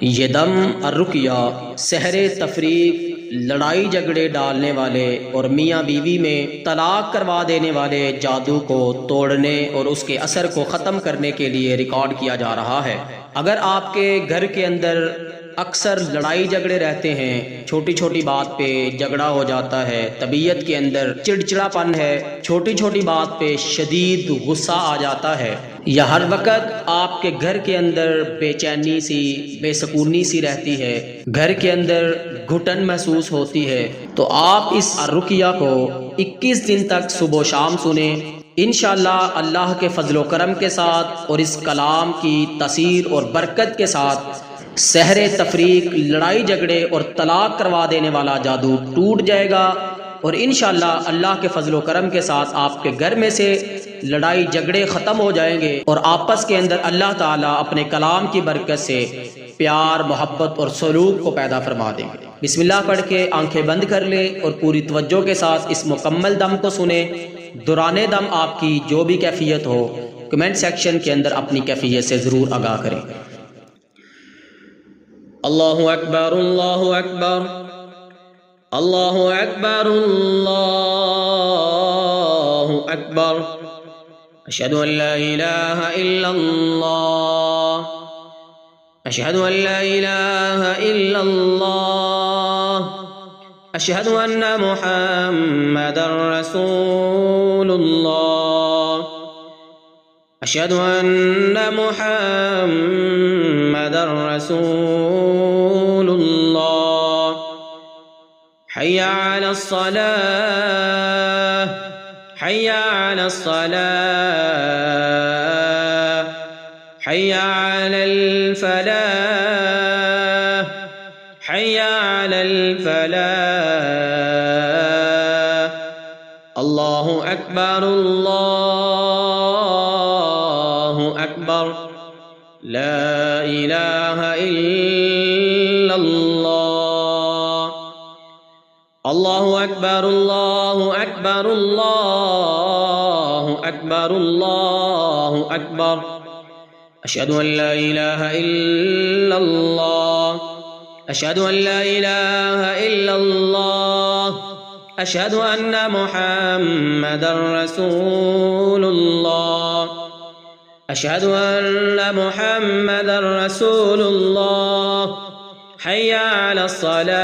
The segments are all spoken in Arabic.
ये दम और रुकिया सहरे तफरीक, लड़ाई झगड़े डालने वाले और मियाँ बीवी में तलाक करवा देने वाले जादू को तोड़ने और उसके असर को ख़त्म करने के लिए रिकॉर्ड किया जा रहा है। अगर आपके घर के अंदर अक्सर लड़ाई झगड़े रहते हैं, छोटी छोटी बात पे झगड़ा हो जाता है, तबीयत के अंदर चिड़चिड़ापन है, छोटी छोटी बात पे शदीद गुस्सा आ जाता है, या हर वक्त आपके घर के अंदर बेचैनी सी बेसकूनी सी रहती है, घर के अंदर घुटन महसूस होती है, तो आप इस रुकिया को 21 दिन तक सुबह शाम सुने। इंशाअल्लाह अल्लाह के फजलो करम के साथ और इस कलाम की तसीर और बरकत के साथ सहरे तफरीक, लड़ाई झगड़े और तलाक करवा देने वाला जादू टूट जाएगा और इंशाअल्लाह अल्लाह के फजलो करम के साथ आपके घर में से लड़ाई झगड़े ख़त्म हो जाएंगे और आपस के अंदर अल्लाह ताला अपने कलाम की बरकत से प्यार, मोहब्बत और सलूक को पैदा फरमा देंगे। बिस्मिल्लाह पढ़ के आंखें बंद कर ले और पूरी तवज्जो के साथ इस मुकम्मल दम को सुने। दौराने दम आपकी जो भी कैफियत हो, कमेंट सेक्शन के अंदर अपनी कैफियत से ज़रूर आगाह करें। अल्लाहु अकबर, अल्लाहु अकबर, अल्लाहु अकबर, अल्लाहु अकबर। अशहदु अन ला इलाहा इल्लल्लाह, अशहदु अन ला इलाहा इल्लल्लाह, अशहदु अन्ना मुहम्मदर रसूलुल्लाह, अशहदु अन्ना मुहम्मदर रसूलुल्लाह। हय्या अलस सलाह, हय्या अलस सलाह, हय्या अलल फलाह, हय्या अलल फलाह। अल्लाहु अकबर, अल्लाहु अकबर, ला इलाहा इल्लल्लाह। अल्लाहु अकबर, अल्लाहु अकबर, अल्लाहु अकबर, अल्लाहु अकबर। अशहदु अन ला इलाहा इल्लल्लाह, अशहदु अन ला इलाहा इल्लल्लाह, अशहदु अन्ना मुहम्मदर रसूलुल्लाह, अशहदु अन्ना मुहम्मदर रसूलुल्लाह। हय्या अलस सलाह,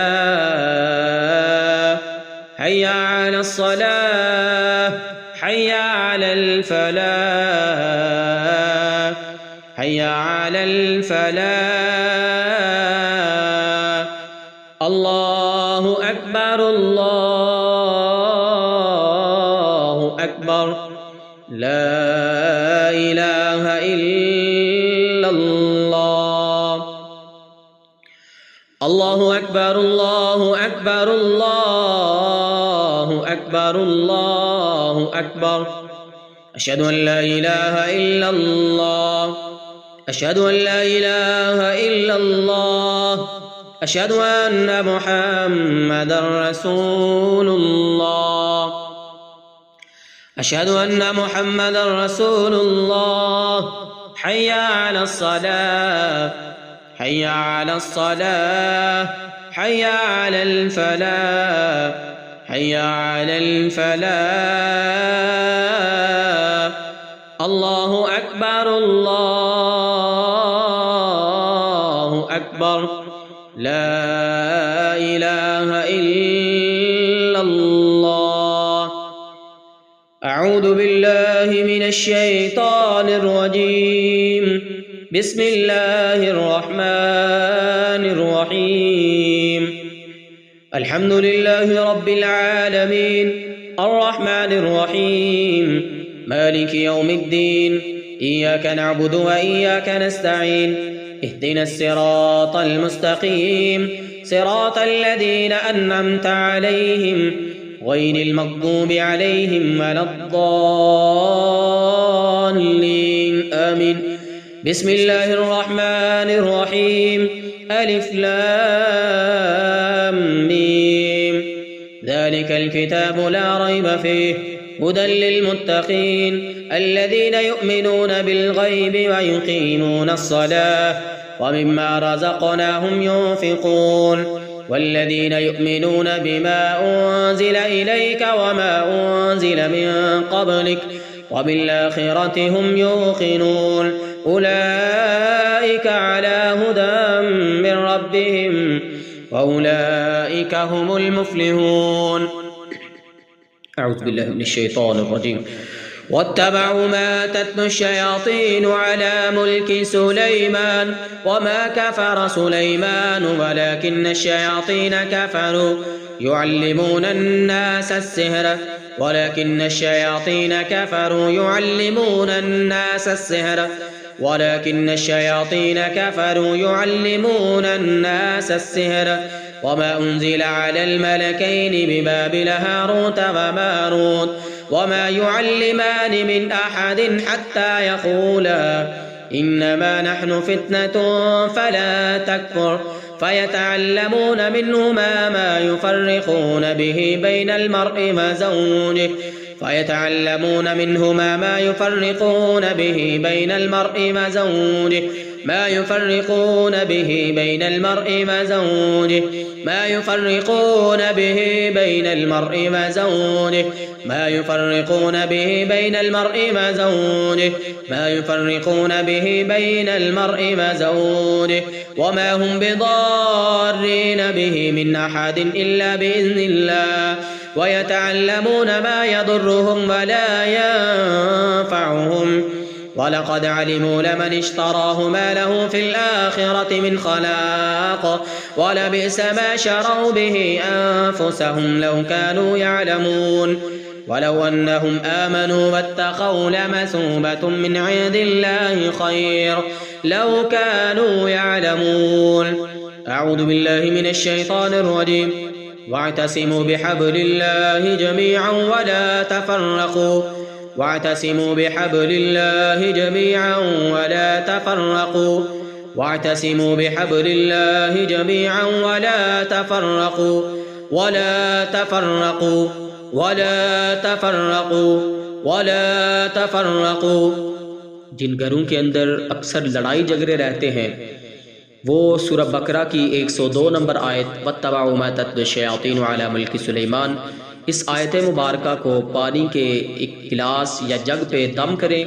हय्या अलस सलाह, हय्या अलल फलाह, हय्या अलल फलाह। अल्लाहु अकबर, अल्लाहु अकबर, ला इलाहा इल्लल्लाह। अल्लाहु अकबर, अल्लाहु अकबर, अल्लाहु अकबर, अल्लाहु अकबर। अशहदु अन ला इलाहा इल्लल्लाह, अशहदु अन ला इलाहा इल्लल्लाह, अशहदु अन्ना मुहम्मदर रसूलुल्लाह, अशहदु अन्ना मुहम्मदर रसूलुल्लाह। हय्या अलस सलाह, हय्या अलस सलाह, हय्या अलल फलाह, हय्या अलल फलाह। अल्लाहु अकबर, अल्लाहु अकबर, ला इलाहा इल्लल्लाह। अऊज़ु बिल्लाहि मिनश शैतानिर रजीम। बिस्मिल्लाहिर रहमानिर रहीम। अल्हम्दुलिल्लाहि रब्बिल आलमीन, अर्रहमानिर रहीम, मालिकि यौमिद्दीन। इय्याका नअबुदु व इय्याका नस्तईन। इहदिनस सिरातल मुस्तकीम, सिरातल लज़ीना अन्अमता अलैहिम गैरिल मग़दूबि अलैहिम वलद्दाल्लीन। आमीन। बिस्मिल्लाहिर रहमानिर रहीम। अलिफ लाम मीम। ज़ालिकल किताबु ला रैब फ़ीहि हुदल लिलमुत्तक़ीन, الذين يؤمنون بالغيب ويقيمون الصلاة ومما رزقناهم ينفقون والذين يؤمنون بما أنزل إليك وما أنزل من قبلك وبالآخرة هم يوقنون أولئك على هدى من ربهم وأولئك هم المفلحون. أعوذ بالله من الشيطان الرجيم. واتبعوا ما تتلو الشياطين على ملك سليمان وما كفر سليمان ولكن الشياطين كفروا يعلمون الناس السحر ولكن الشياطين كفروا يعلمون الناس السحر ولكن الشياطين كفروا يعلمون الناس السحر وما أنزل على الملكين ببابل هاروت وماروت وما يعلمان من أحد حتى يقولا إنما نحن فتنة فلا تكفر فيتعلمون منهما ما يفرقون به بين المرء وزوجه فيتعلمون منهما ما يفرقون به بين المرء وزوجه ما يفرقون به بين المرء وزوجه ما يفرقون به بين المرء وزوجه ما يفرقون به بين المرء وزوجه ما يفرقون به بين المرء وزوجه وما هم بضارين به من أحد إلا بإذن الله ويتعلمون ما يضرهم ولا ينفعهم ولقد علموا لمن اشتراه ما له في الآخرة من خلاق ولبئس ما شروا به أنفسهم لو كانوا يعلمون ولو أنهم آمنوا واتقوا لمثوبة من عند الله خير لو كانوا يعلمون. أعوذ بالله من الشيطان الرجيم. واعتصموا بحبل الله جميعا ولا تفرقوا واعتصموا بحبل الله جميعا ولا تفرقوا واعتصموا بحبل الله جميعا ولا تفرقوا ولا تفرقوا ولا تفرقوا ولا تفرقوا. जिन घरों के अंदर अक्सर लड़ाई झगड़े रहते हैं वो सूरह बकरा की 102 नंबर आयत वत्तबअू मा तत्लू शयातीन अला मुल्क सुलेमान, इस आयत मुबारका को पानी के एक गिलास या जग पे दम करें।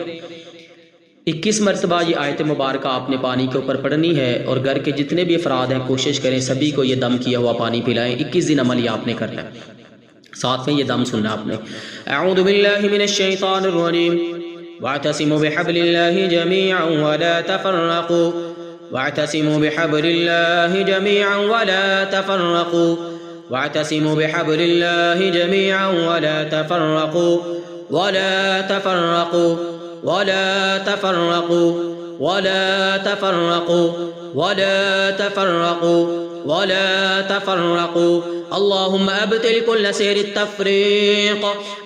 21 मरतबा ये आयत मुबारका आपने पानी के ऊपर पढ़नी है और घर के जितने भी अफराद हैं कोशिश करें सभी को ये दम किया हुआ पानी पिलाएं। 21 दिन अमल ये आपने करना है, साथ में ये दम सुनना आपने। अऊज़ु बिल्लाहि मिनश शैतानिर रजीम। वातसिमू बिहब्लिल्लाहि जमीअन वला तफर्रकू वातसिमू बिहब्लिल्लाहि जमीअन वला तफर्रकू वातसिमू बिहब्लिल्लाहि जमीअन वला तफर्रकू वला तफर्रकू वला तफर्रकू वला तफर्रकू वला तफर्रकू वला तफर्रकू। اللهم أبطل كل سحر التفريق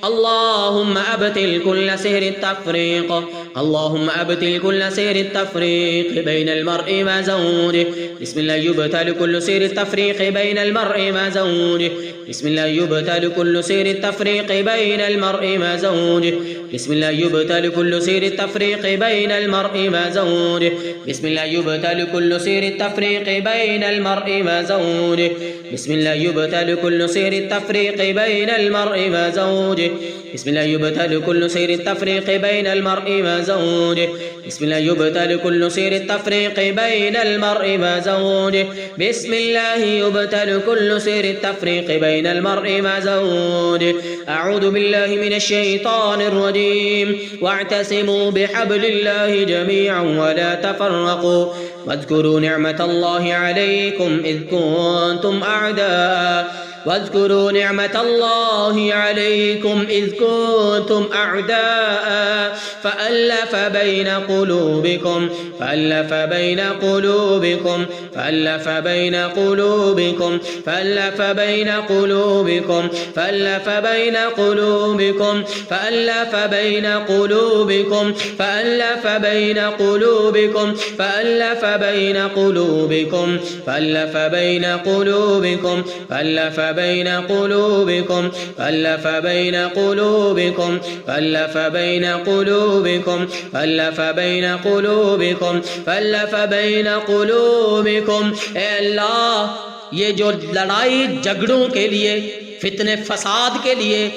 اللهم أبطل كل سحر التفريق اللهم أبطل كل سحر التفريق بين المرء وزوجه. بسم الله يبطل كل سحر التفريق بين المرء وزوجه. بسم الله يبطل كل سحر التفريق بين المرء وزوجه. بسم الله يبطل كل سحر التفريق بين المرء وزوجه. بسم الله يبطل كل سحر التفريق بين المرء وزوجه. بسم الله يبطل كل سحر التفريق بين المرء وزوجه. بسم الله يبطل كل سحر التفريق بين المرء وزوجه. بسم الله يبطل كل سحر التفريق بين المرء وزوجه. بسم الله يبطل كل سحر التفريق بين المرء وزوجه. أعوذ بالله من الشيطان الرجيم. واعتصموا بحبل الله جميعا ولا تفرقوا واذكروا نعمة الله عليكم إذ كنتم أعداء واذكروا نعمة الله عليكم إذ كنتم أعداء فألف بين قلوبكم فألف بين قلوبكم فألف بين قلوبكم فألف بين قلوبكم فألف بين قلوبكم فألف بين قلوبكم فألف بين قلوبكم فألف بين قلوبكم فألف بين قلوبكم فألف بين قلوبكم فألف بين قلوبكم فألف بين قلوبكم فألف بين قلوبكم فألف بين قلوبكم. اے اللہ یہ جو لڑائی جھگڑوں کے لیے فتنے فساد کے لیے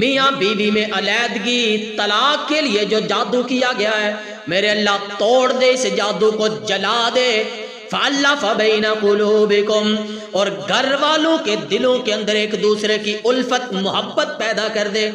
میاں بیوی میں علیحدگی طلاق کے لیے جو جادو کیا گیا ہے میرے اللہ توڑ دے اس جادو کو جلا دے. فَأَلَّفَ بَيْنَ قُلُوبِكُمْ اور گھر والوں کے دلوں کے اندر ایک دوسرے کی الفت محبت پیدا کر دے.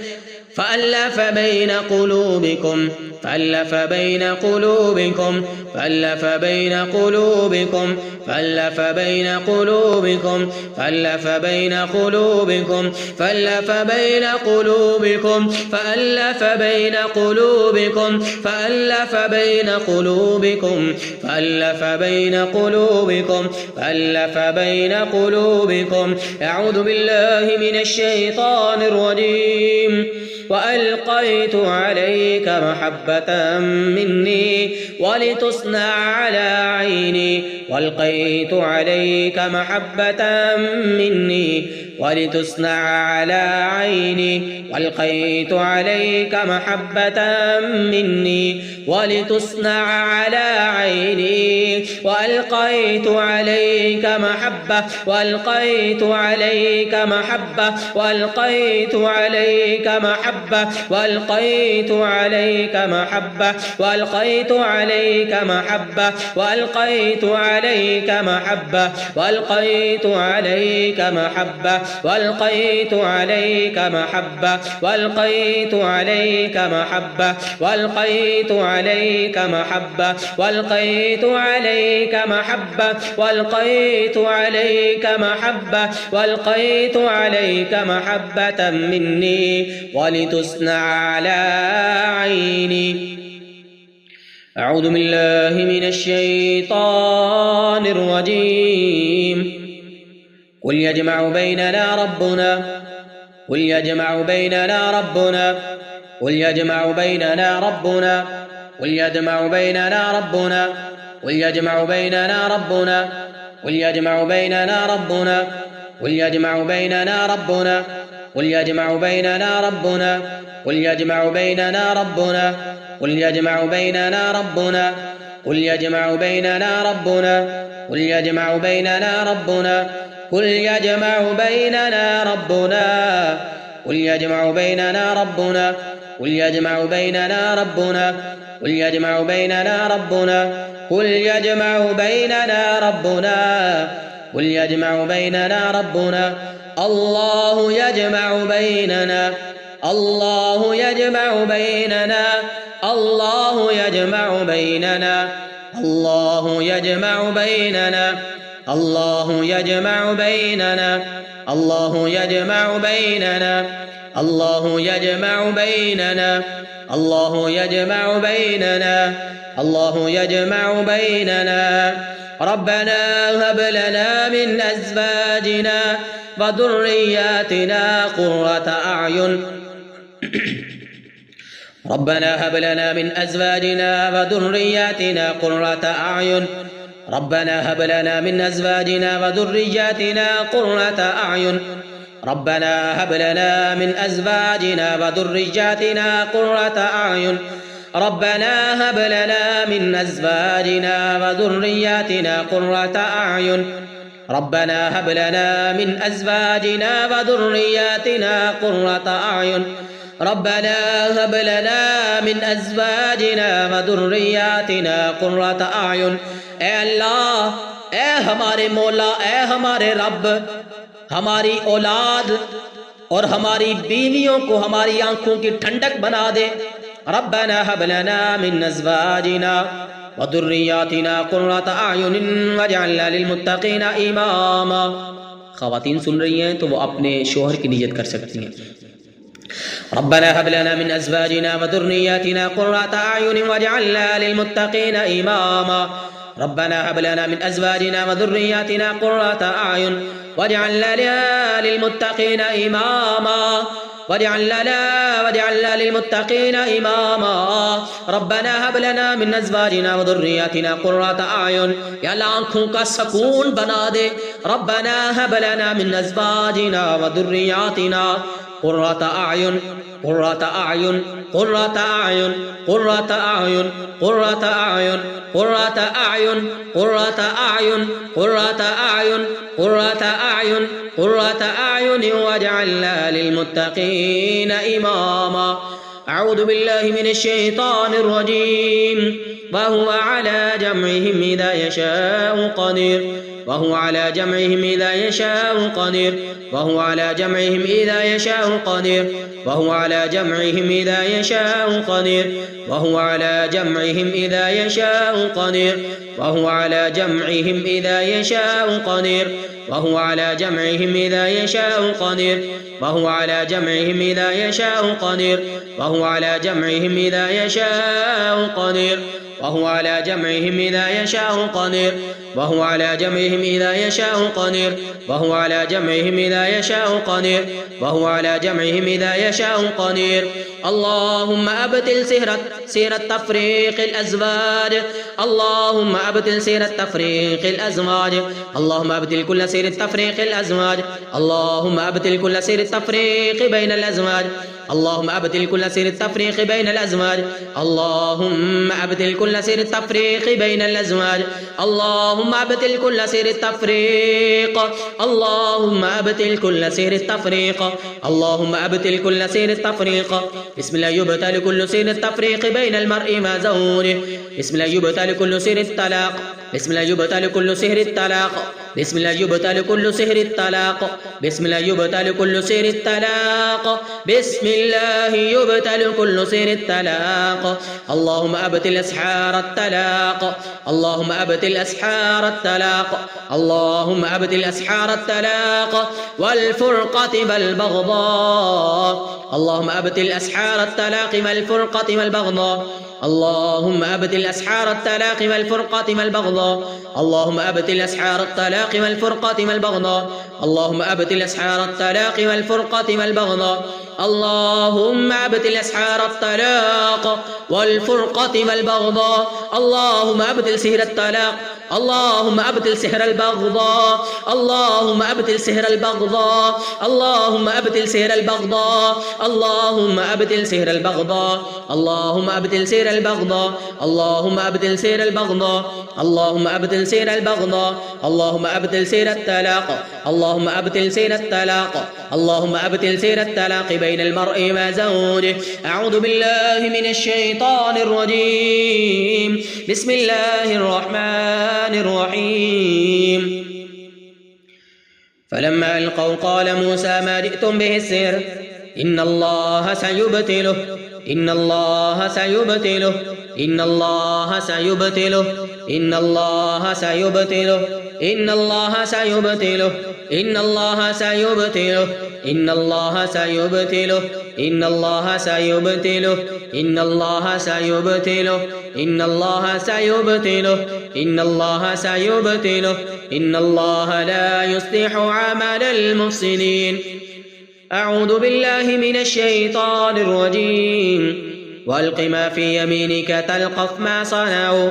فَأَلَّفَ بَيْنَ قُلُوبِكُمْ فَأَلَّفَ بَيْنَ قُلُوبِكُمْ فَأَلَّفَ بَيْنَ قُلُوبِكُمْ فَأَلَّفَ بَيْنَ قُلُوبِكُمْ فَأَلَّفَ بَيْنَ قُلُوبِكُمْ فَأَلَّفَ بَيْنَ قُلُوبِكُمْ فَأَلَّفَ بَيْنَ قُلُوبِكُمْ فَأَلَّفَ بَيْنَ قُلُوبِكُمْ فَأَلَّفَ بَيْنَ قُلُوبِكُمْ فَأَلَّفَ بَيْنَ قُلُوبِكُمْ. أعوذ بالله من الشيطان الرجيم. وألقيت عليك محبة مني ولتصنع على عيني وألقيت عليك محبة مني ولتصنع على عيني وألقيت عليك محبة مني ولتصنع على عيني وألقيت عليك محبة وألقيت عليك محبة وألقيت عليك محبة وألقيت عليك محبة وألقيت عليك محبة وألقيت عليك محبة وألقيت عليك محبة وألقيت عليك محبة وألقيت عليك محبة وألقيت عليك محبة وألقيت عليك محبة وألقيت عليك محبة وألقيت عليك محبة مني ولتصنع على عيني. أعوذ بالله من الشيطان الرجيم. قل يجمع بيننا ربنا قل يجمع بيننا ربنا قل يجمع بيننا ربنا قل يجمع بيننا ربنا قل يجمع بيننا ربنا قل يجمع بيننا ربنا قل يجمع بيننا ربنا قل يجمع بيننا ربنا قل يجمع بيننا ربنا قل يجمع بيننا ربنا قل يجمع بيننا ربنا قل يجمع بيننا ربنا قل يجمع بيننا ربنا قل يجمع بيننا ربنا قل يجمع بيننا ربنا قل يجمع بيننا ربنا قل يجمع بيننا ربنا قل يجمع بيننا ربنا. الله يجمع بيننا الله يجمع بيننا الله يجمع بيننا الله يجمع بيننا الله يجمع بيننا الله يجمع بيننا الله يجمع بيننا الله يجمع بيننا الله يجمع بيننا. ربنا هب لنا من أزواجنا وذرياتنا قرة أعين ربنا هب لنا من أزواجنا وذرياتنا قرة أعين ربنا هب لنا من أزواجنا وذرياتنا قرة أعين ربنا هب لنا من أزواجنا وذرياتنا قرة أعين ربنا هب لنا من أزواجنا وذرياتنا قرة أعين ربنا هب لنا من أزواجنا وذرياتنا قرة أعين ربنا هب لنا من أزواجنا وذرياتنا قرة أعين. اے اللہ اے ہمارے مولا اے ہمارے رب ہماری اولاد اور ہماری بیویوں کو ہماری آنکھوں کی ٹھنڈک بنا دے. ربنا هب لنا من أزواجنا وذرياتنا قرة أعين واجعلنا للمتقين إماما. خواتین سن رہی ہیں تو وہ اپنے شوہر کی نیت کر سکتی ہیں. ربنا هب لنا من أزواجنا وذرياتنا قرة أعين واجعلنا للمتقين إماما. ربنا هب لنا من أزواجنا وذرياتنا قرة أعين واجعلنا للمتقين إماما. واجعلنا للمتقين إماما ربنا هب لنا من أزواجنا وذرياتنا قرة أعين या अल्लाह आँखों का सकून बना दे रब्बना हब लना मिन अज़वाजिना व दुर्रियातिना कुर्रता अयुन कुर्रता अयुन कुर्रता अयुन कुर्रता अयुन कुर्रता अयुन कुर्रता अयुन कुर्रता अयुन कुर्रता अयुन कुर्रता अयुन कुर्रता अयुन वजअलना लिलमुत्तक़ीन इमामा أعوذ بالله من الشيطان الرجيم وهو على جمعهم إذا يشاء قدير وهو على جمعهم إذا يشاء قدير وهو على جمعهم إذا يشاء قدير وهو على جمعهم إذا يشاء قدير وهو على جمعهم إذا يشاء قدير وهو على جمعهم إذا يشاء قدير وهو على جمعهم إذا يشاء قدير وهو على جمعهم إذا يشاء قدير وهو على جمعهم إذا يشاء قدير وهو على جمعهم إذا يشاء قدير وهو على جمعهم إذا يشاء قدير وهو على جمعهم إذا يشاء قدير وهو على جمعهم إذا يشاء قدير اللهم أبطل سير التفريق الأزواج اللهم أبطل سير التفريق الأزواج اللهم أبطل كل سير التفريق الأزواج اللهم أبطل كل سير التفريق بين الأزواج اللهم أبطل كل سير التفريق بين الأزواج اللهم أبطل كل سير التفريق بين الأزواج اللهم أبطل كل سير التفريق اللهم أبطل كل سير التفريق اللهم أبطل كل سير التفريق بسم الله يبطل كل سير التفريق بين المرء مع زوجه بسم الله يبطل كل سير الطلاق بسم الله يبطل كل سير الطلاق بسم الله يبطل كل سير الطلاق بسم الله يبطل كل سير الطلاق بسم الله يبطل كل سير الطلاق اللهم أبطل أسحار الطلاق اللهم أبطل أسحار الطلاق اللهم أبطل أسحار الطلاق والفرقة والبغضاء اللهم أبطل أسحار الطلاق والفرقة والبغضاء اللهم أبطل أسحار الطلاق والفرقة والبغضاء اللهم أبطل أسحار الطلاق والفرقة والبغضاء اللهم أبطل أسحار الطلاق والفرقة والبغضاء اللهم أبطل أسحار الطلاق والفرقة والبغضاء اللهم أبطل سحر الطلاق اللهم أبطل سحر البغضاء اللهم أبطل سحر البغضاء اللهم أبطل سحر البغضاء اللهم أبطل سحر البغضاء اللهم أبطل سحر البغضاء اللهم أبطل سحر البغضاء اللهم أبطل سحر البغضاء اللهم أبطل سحر الطلاق اللهم أبطل سحر الطلاق اللهم أبطل سحر الطلاق بين المرء وزوجه أعوذ بالله من الشيطان الرجيم بسم الله الرحمن الرحيم فلما ألقوا قال موسى ما جئتم به السحر إن الله سيبطله إن الله سيبطله إن الله سيبطله إن الله سيبطله إن الله سيبطله إن الله سيبطله إن الله سيبطله إن الله سيبطله إن الله سيبطله إن الله سيبطله إن الله سيبطله إن الله لا يصلح عمل المفسدين أعوذ بالله من الشيطان الرجيم وألق ما في يمينك تلقف ما صنعوا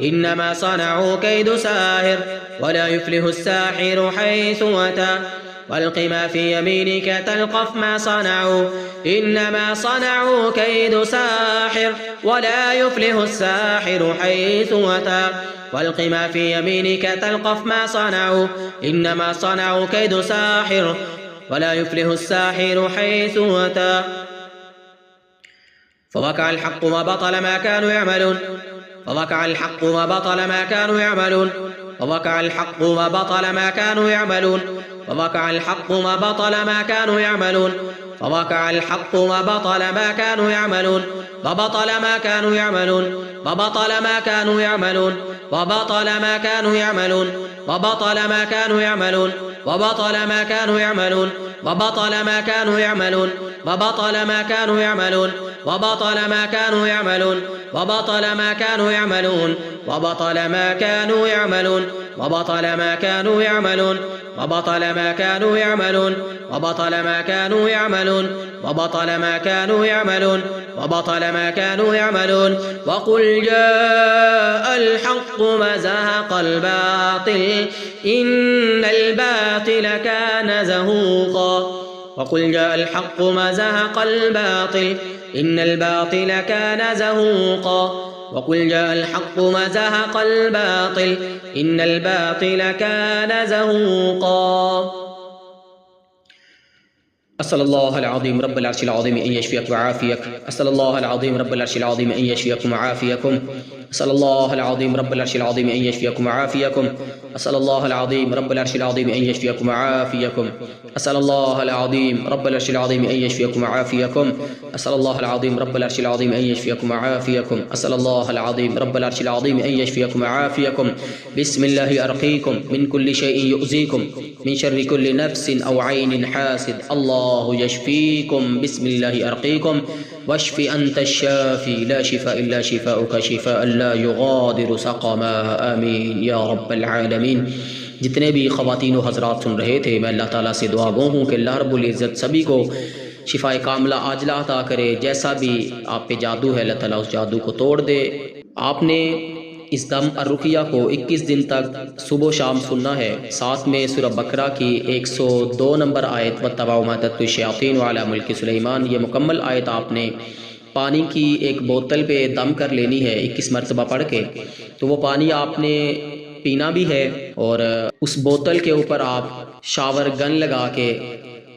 إنما صنعوا كيد ساحر ولا يفلح الساحر حيث أتى وألق ما في يمينك تلقف ما صنعوا إنما صنعوا كيد ساحر ولا يفلح الساحر حيث أتى وألق ما في يمينك تلقف ما صنعوا إنما صنعوا كيد ساحر ولا يفلح الساحر حيث أتى فوقع الحق وبطل ما كانوا يعملون فوقع الحق وبطل ما كانوا يعملون فوقع الحق وبطل ما كانوا يعملون فوقع الحق وبطل ما كانوا يعملون فوقع الحق وبطل ما كانوا يعملون وبطل ما كانوا يعملون وبطل ما كانوا يعملون وبطل ما كانوا يعملون وبطل ما كانوا يعملون وبطل ما كانوا يعملون وبطل ما كانوا يعملون وبطل ما كانوا يعملون وبطل ما كانوا يعملون وبطل ما كانوا يعملون وبطل ما كانوا يعملون वबतल मा कानू यअमलून वबतल मा कानू यअमलून वबतल मा कानू यअमलून वबतल मा कानू यअमलून वबतल मा कानू यअमलून वकुल जाअल हक़्क़ु वज़हक़ल बातिल इन्नल बातिल कान ज़हूक़ा वकुल जाअल हक़्क़ु वज़हक़ल बातिल इन्नल बातिल कान ज़हूक़ा वकुल जाअल हक़्क़ु वज़हक़ल बातिल इन्नल बातिल कान ज़हूक़ा। अस्सलल्लाहु अलअज़ीम रब्बिल अर्शिल अज़ीम अन यशफियक व आफियक अस्सलल्लाहु अलअज़ीम रब्बिल अर्शिल अज़ीम अन यशफियकुम व आफियकुम अस्सलल्लाहु अलअज़ीम रब्बिल अर्शिल अज़ीम अन यशफियकुम व आफियकुम अस्सलल्लाहु अलअज़ीम रब्बिल अर्शिल अज़ीम अन यशफियकुम व आफियकुम अस्सलल्लाहु अलअज़ीम रब्बिल अर्शिल अज़ीम अन यशफियकुम व आफियकुम अस्सलल्लाहु अलअज़ीम रब्बिल अर्शिल अज़ीम अन यशफियकुम व आफियकुम अस्सलल्लाहु अलअज़ीम रब्बिल अर्शिल अज़ीम अन यशफियकुम व आफियकुम बिस्मिल्लाहि अर्क़ीकुम मिन कुल्लि शैइन युज़ीकुम मिन शर्रि कुल्लि नफ्सिन औ ऐनिन हासिद अल्लाहु यशफीकुम बिस्मिल्लाहि अर्क़ीकुम वश्फ़ि अंतश शाफ़ी ला शिफ़ा इल्ला शिफ़ाउका शिफ़ाअन ला युग़ादिरु सक़मा आमीन या रब्बल आलमीन। जितने भी ख़वातीन व हज़रात सुन रहे थे, मैं अल्लाह ताला से दुआ गो हूँ कि अल्लाह रब्बुल इज़्ज़त सभी को शिफ़ाए कामिला आजिला अता करे। जैसा भी आप पे जादू है अल्लाह ताला उस जादू को तोड़ दे। आपने इस दम अर्रुक़िया को 21 दिन तक सुबह शाम सुनना है। साथ में सूरह बकरा की 102 नंबर आयत वत्तबअू मा तत्लू शयातीन अला मुल्क सुलैमान, ये मुकम्मल आयत आपने पानी की एक बोतल पे दम कर लेनी है 21 मरतबा पढ़ के। तो वो पानी आपने पीना भी है और उस बोतल के ऊपर आप शावर गन लगा के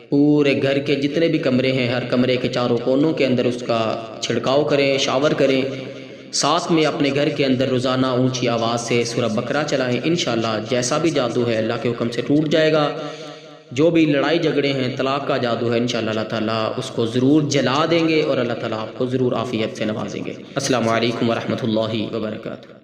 पूरे घर के जितने भी कमरे हैं हर कमरे के चारों कोनों के अंदर उसका छिड़काव करें, शावर करें। साथ में अपने घर के अंदर रोज़ाना ऊंची आवाज़ से सूरह बकरा चलाएं। इंशाअल्लाह जैसा भी जादू है अल्लाह के हुक्म से टूट जाएगा। जो भी लड़ाई झगड़े हैं, तलाक का जादू है, इंशाअल्लाह अल्लाह ताला उसको ज़रूर जला देंगे और अल्लाह ताला आपको ज़रूर आफ़ियत से नवाजेंगे। अस्सलामु अलैकुम व रहमतुल्लाहि व बरकातुहू।